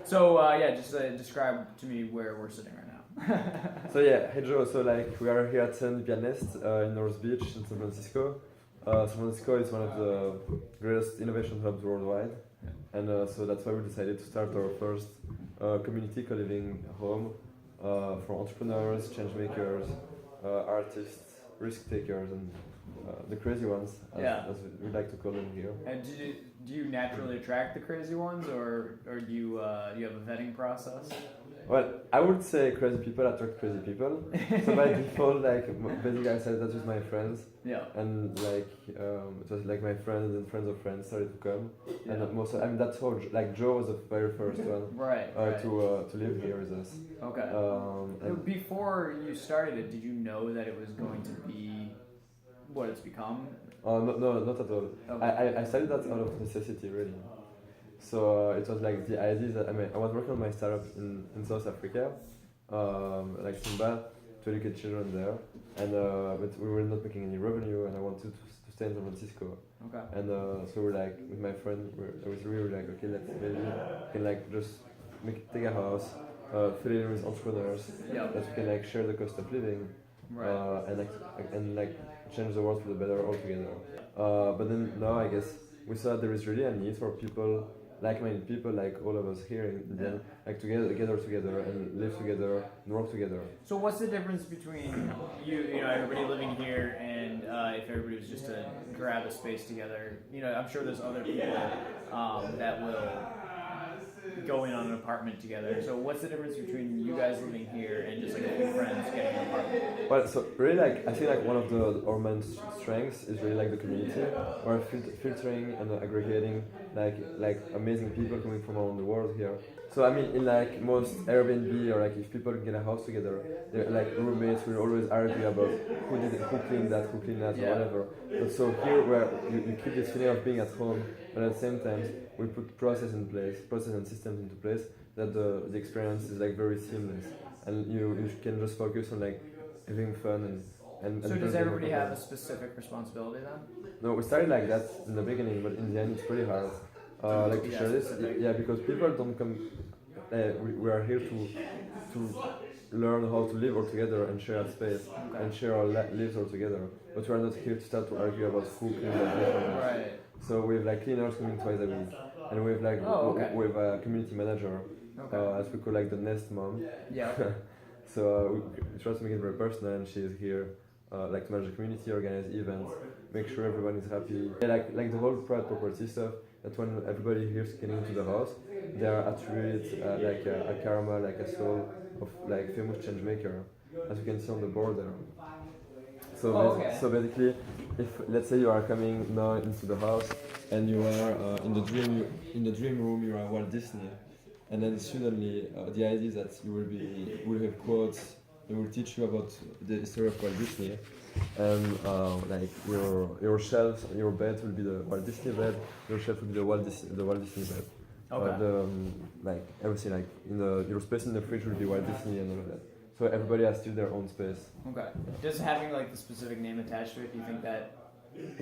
So just describe to me where we're sitting right now. So yeah, hey Joe. So like we are here at Serendipia Nest in North Beach in San Francisco. San Francisco is one of the greatest innovation hubs worldwide, and so that's why we decided to start our first community co-living home for entrepreneurs, change makers, artists, risk takers, and the crazy ones, as we like to call them here. And do you naturally attract the crazy ones, or do you have a vetting process? Well, I would say crazy people attract crazy people. So by default, like basically, I said that with my friends. Yeah. And like it was like my friends and friends of friends started to come, Yeah. and most I mean that's how like Joe was the very first one Right. to live here with us. Okay. Before you started it, did you know that it was going to be what it's become? No, not at all. Okay. I started that out of necessity, really. So it was like the idea that I was working on my startup in South Africa, like Simba, to educate children there, and but we were not making any revenue, and I wanted to stay in San Francisco. Okay. And so we're like with my friend, I was really like, okay, let's maybe can like just take a house, fill it with entrepreneurs, Yep. that we can like share the cost of living, Right. and like change the world for the better altogether. But then now I guess we saw that there is really a need for people, like-minded people like all of us here, and then like gather together and live together and work together. So what's the difference between everybody living here, and if everybody was just to grab a space together? I'm sure there's other people that will go in on an apartment together. So what's the difference between you guys living here and just like a few friends getting an apartment? Well, so really, like I think like one of our main strengths is really like the community. We're filtering and aggregating like amazing people coming from around the world here. So I mean, in like most Airbnb, or like if people get a house together, they're like roommates will always argue about who cleaned that, or whatever. But so here, where you keep this feeling of being at home, but at the same time we put process and systems into place, that the experience is like very seamless, and you can just focus on like having fun and. So does everybody have a specific responsibility then? No, we started like that in the beginning, but in the end it's pretty hard. Like to share this, because people don't come. We are here to learn how to live all together and share a space and share our lives all together. But we are not here to start to argue about who cleaned that. Right. So we have like cleaners coming twice a week, and we have like we have a community manager, as we call like the Nest mom. Yeah. So we try to make it very personal, and she is here like to manage the community, organize events, make sure everyone is happy. Like the whole private property stuff. That when everybody here is getting into the house, they are attributed like a karma, like a soul of like famous change maker, as you can see on the board there. So basically, if let's say you are coming now into the house and you are in the dream room, you are Walt Disney, and then suddenly the idea is that you will have quotes. They will teach you about the history of Walt Disney, and like your shelves, your bed will be the Walt Disney bed. Your shelf will be the Walt Disney bed. Okay. Like everything, like your space in the fridge will be Walt Disney and all of that. So everybody has still their own space. Okay. Does having like the specific name attached to it, do you think that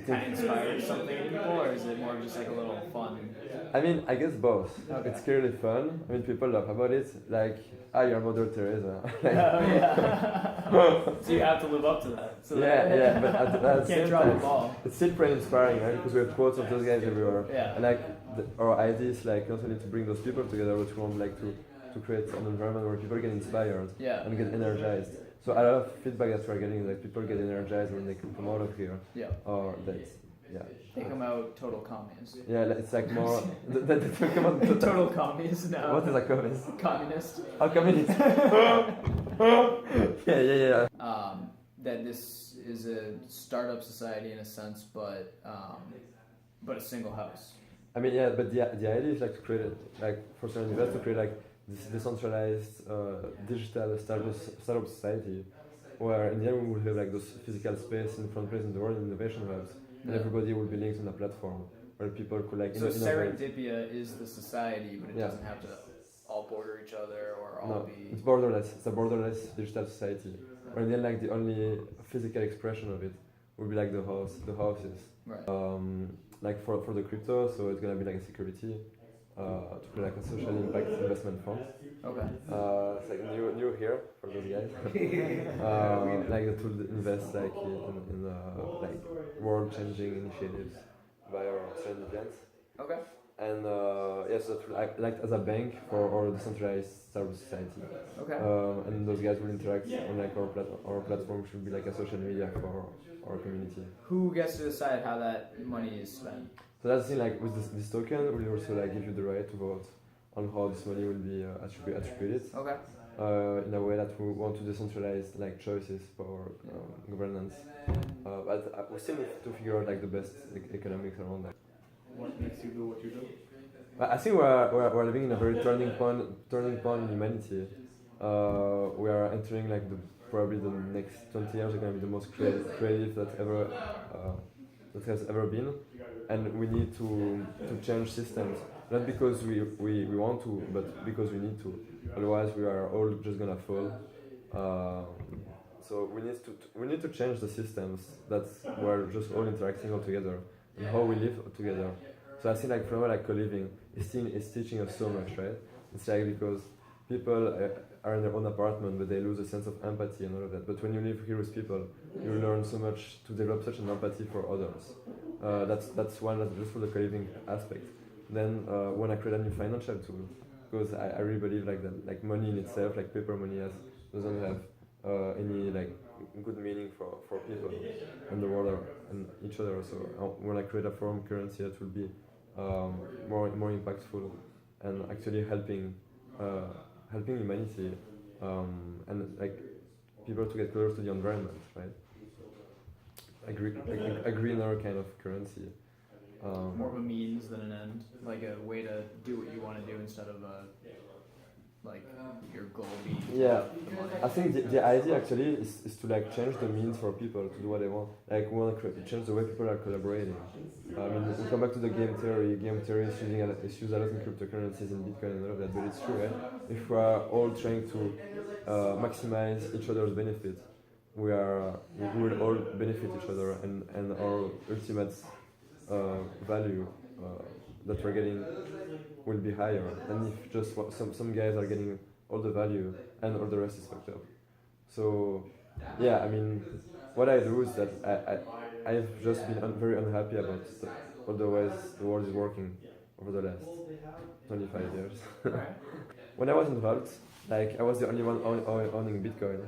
kind of inspires something in people, or is it more just like a little fun? I mean, I guess both. Okay. It's clearly fun. I mean, people laugh about it. Like, you're Mother Teresa. Oh yeah. So you have to live up to that. So yeah, but at the can't same drop time, the ball. it's still pretty inspiring, right? Because we have quotes of those guys everywhere. Yeah. And like, our idea is like not only to bring those people together, but we want like to create an environment where people get inspired and get energized. So a lot of feedback that we're getting is like people get energized when they come out of here. Yeah. Or that's They come out total communist. Yeah, it's like more. They come out Total communist now. What is a communist? Communist. Oh, communist. yeah. That this is a startup society in a sense, but a single house. I mean, yeah, but the idea is like to create like for Serendipia to create like this decentralized digital startup society, where in the end we will have like those physical space in front place in the world innovation hubs, and everybody will be linked on a platform where people could like. So Serendipia is the society, but it doesn't have to all border each other or all be. It's borderless. It's a borderless digital society, where in the end like the only physical expression of it will be like the houses. Right. Like for the crypto, so it's gonna be like a security. to create like a social impact investment fund. Okay. It's like new here for those guys. Like that will invest like in like world changing initiatives via Serendipia. Okay. And yes, that will act like as a bank for our decentralized service society. Okay. And those guys will interact on like our platform should be like a social media for our community. Who gets to decide how that money is spent? So that's the thing, like with this token, we'll also like give you the right to vote on how this money will be attributed. Okay. In a way that we want to decentralize like choices for governance. But we still need to figure out like the best economics around that. What makes you do what you do? I think we're living in a very turning point in humanity. We are entering like probably the next 20 years are going to be the most creative that has ever been, and we need to change systems, not because we want to, but because we need to. Otherwise, we are all just gonna fall. So we need to change the systems that we're just all interacting all together and how we live together. So I think like from like co-living is teaching us so much, right? It's like because people are in their own apartment, but they lose a sense of empathy and all of that. But when you live here with people, you learn so much to develop such an empathy for others. That's one that's just for the co-living aspect. Then when I create a new financial tool, because I really believe like that, like money in itself, like paper money doesn't have any like good meaning for people and the world and each other. So when I create a foreign currency that will be more impactful and actually helping humanity and like people to get closer to the environment, right? A greener kind of currency. More of a means than an end, like a way to do what you want to do instead of like your goal being. Yeah, the money. I think the idea actually is to like change the means for people to do what they want. Like we want to change the way people are collaborating. I mean, we come back to the game theory. Game theory is used a lot in cryptocurrencies, in Bitcoin and all of that. But it's true, right? If we are all trying to maximize each other's benefit, we will all benefit each other, and our ultimate value that we're getting will be higher than if just some guys are getting all the value and all the rest is fucked up. So yeah, I mean, what I do is that I've just been very unhappy about all the ways the world is working over the last 25 years. When I was involved, like I was the only one owning Bitcoin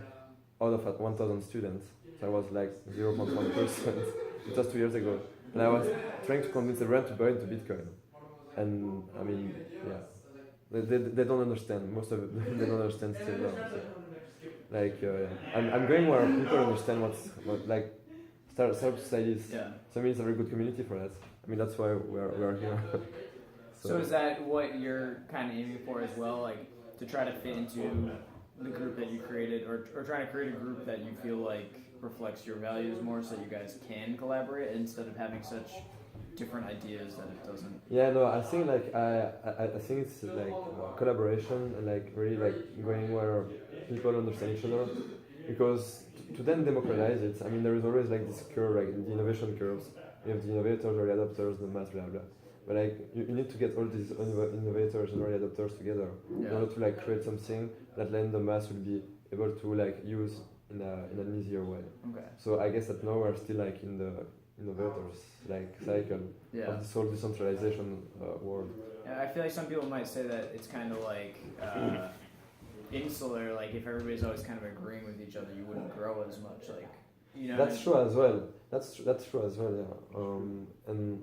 out of 1,000 students. So I was like 0.1%. It was 2 years ago. And I was trying to convince everyone to buy into Bitcoin. And I mean, yeah, they don't understand. Most of it, they don't understand still now. So, like, I'm going where people understand what like startup societies. Yeah. So I mean, it's a very good community for that. I mean, that's why we're here. So is that what you're kind of aiming for as well, like to try to fit into the group that you created, or trying to create a group that you feel like reflects your values more, so you guys can collaborate instead of having such different ideas that it doesn't? Yeah, no, I think like I think it's like collaboration and like really like going where people understand each other, because to then democratize it, I mean there is always like this curve, like the innovation curves. You have the innovators, early adopters, the mass, blah blah. But like you need to get all these innovators and early adopters together in order to like create something that then the mass will be able to like use in an easier way. Okay. So I guess that now we're still like in the innovators like cycle of this whole decentralization world. Yeah, I feel like some people might say that it's kind of like insular. Like if everybody's always kind of agreeing with each other, you wouldn't grow as much. Like, you know. That's true as well. That's true as well. Yeah. And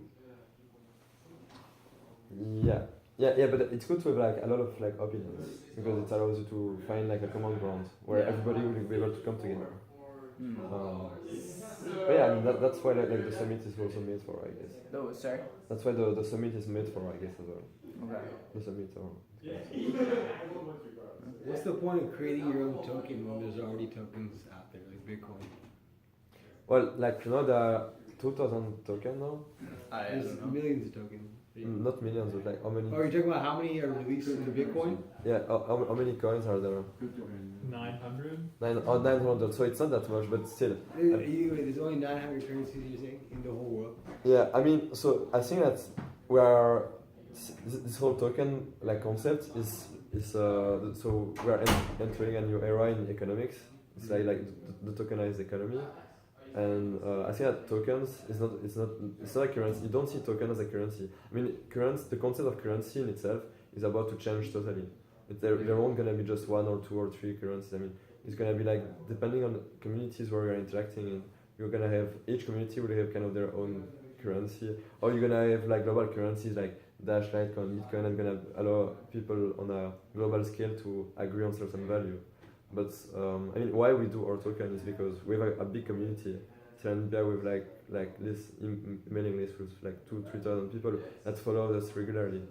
yeah, but it's good to have like a lot of like opinions, because it allows you to find like a common ground where everybody will be able to come together. But yeah, I mean that's why like the summit is also made for, I guess. Oh, sorry. That's why the summit is made for, I guess, as well. Okay. The summit. What's the point of creating your own token when there's already tokens out there like Bitcoin? Well, like you know, there are 2,000 tokens now. There's millions of tokens. Not millions, but like how many? Oh, you're talking about how many are released into Bitcoin? Yeah, how many coins are there? 900? 900, so it's not that much, but still. There's only 900 currencies, you're saying, in the whole world? Yeah, I mean, so I think that we are this whole token like concept is so we are entering a new era in economics. It's like the tokenized economy, and I think that tokens it's not a currency. You don't see token as a currency. I mean, the concept of currency in itself is about to change totally. There won't gonna be just one or two or three currencies. I mean, it's gonna be like depending on the communities where you're interacting in. You're gonna have each community will have kind of their own currency, or you're gonna have like global currencies like Dash, Litecoin, Bitcoin, and gonna allow people on a global scale to agree on certain value. But I mean, why we do our token is because we have a big community. Serendipia with like this mailing list with like 2,000-3,000 people that follow us regularly,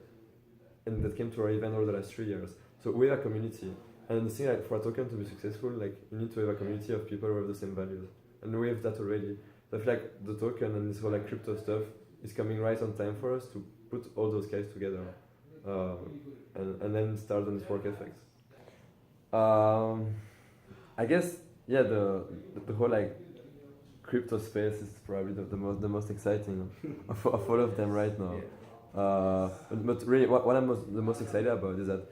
and that came to our event over the last 3 years. So we have a community, and the thing like for a token to be successful, like you need to have a community of people who have the same values, and we have that already. So I feel like the token and this whole like crypto stuff is coming right on time for us to put all those guys together, and then start the network effects. I guess yeah, the whole like crypto space is probably the most exciting of all of them right now. But really, what I'm the most excited about is that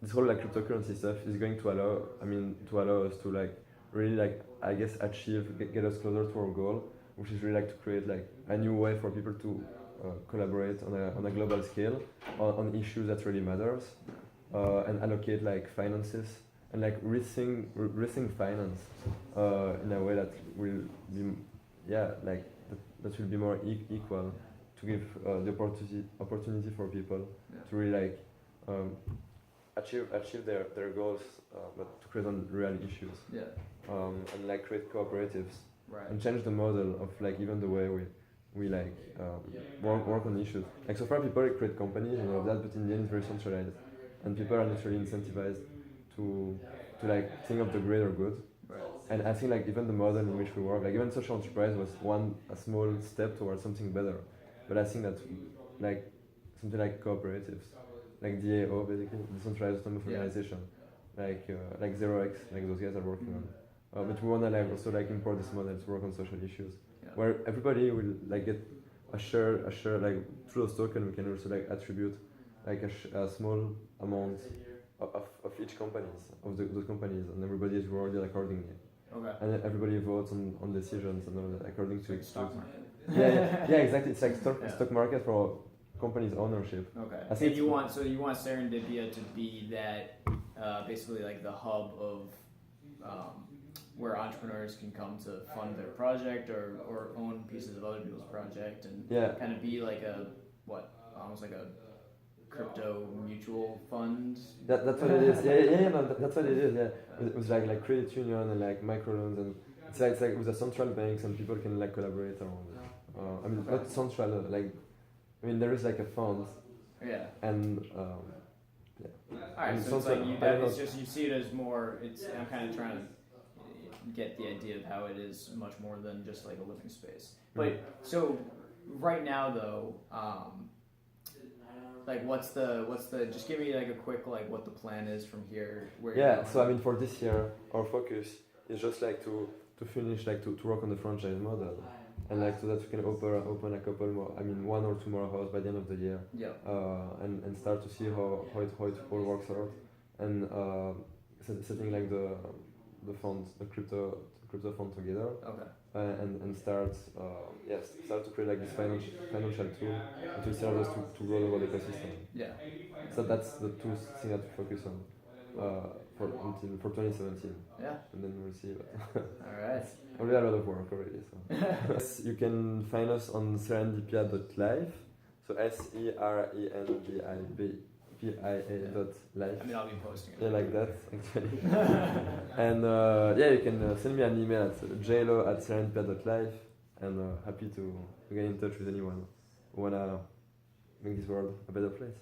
this whole like cryptocurrency stuff is going to allow us to like really like I guess get us closer to our goal, which is really like to create like a new way for people to collaborate on a global scale on issues that really matters, and allocate like finances and like rethink finance in a way that will be that will be more equal, to give the opportunity for people to really like achieve their goals, but to create on real issues, and like create cooperatives, and change the model of like even the way we like work on issues. Like so far people create companies and all of that, but in the end it's very centralized, and people are not really incentivized to like think of the greater good. And I think like even the model in which we work, like even social enterprise was a small step towards something better. But I think that like something like cooperatives, like DAO basically, decentralized autonomous organization, like 0x, like those guys are working on. But we wanna like also like import this model to work on social issues, where everybody will like get a share like through those tokens we can also like attribute like a small amount of each those companies, and everybody is rewarded accordingly. Okay. And everybody votes on decisions and all that according to its stock market. yeah, exactly. It's like stock market for companies' ownership. Okay. I think you want Serendipia to be that basically like the hub of where entrepreneurs can come to fund their project or own pieces of other people's project, and kind of be like almost like a crypto mutual fund. That's what it is. No, that's what it is. Yeah, it was like credit union and like microloans, and it's like with the central banks, and people can like collaborate around it. I mean, not central. Like, I mean, there is like a fund. Yeah. And Alright, so it's like it's just you see it as more. I'm kind of trying to get the idea of how it is much more than just like a living space. But so right now though. Like what's the just give me like a quick like what the plan is from here. So I mean for this year our focus is just like to finish like to work on the franchise model, and like so that we can open a couple more, I mean 1 or 2 more houses by the end of the year. And start to see how it all works out, and setting like the fund, the crypto fund together. Okay. And start to create like this financial tool to serve us to grow the whole ecosystem. Yeah. So that's the 2 things that we focus on for 2017. Yeah. And then we'll see. All right. We have a lot of work already. So you can find us on serendipia.live. So SERENDIPIA.live. I mean, I'll be posting it. Yeah, like that, actually. And you can send me an email at jlo@serendipia.live, and happy to get in touch with anyone who wanna make this world a better place.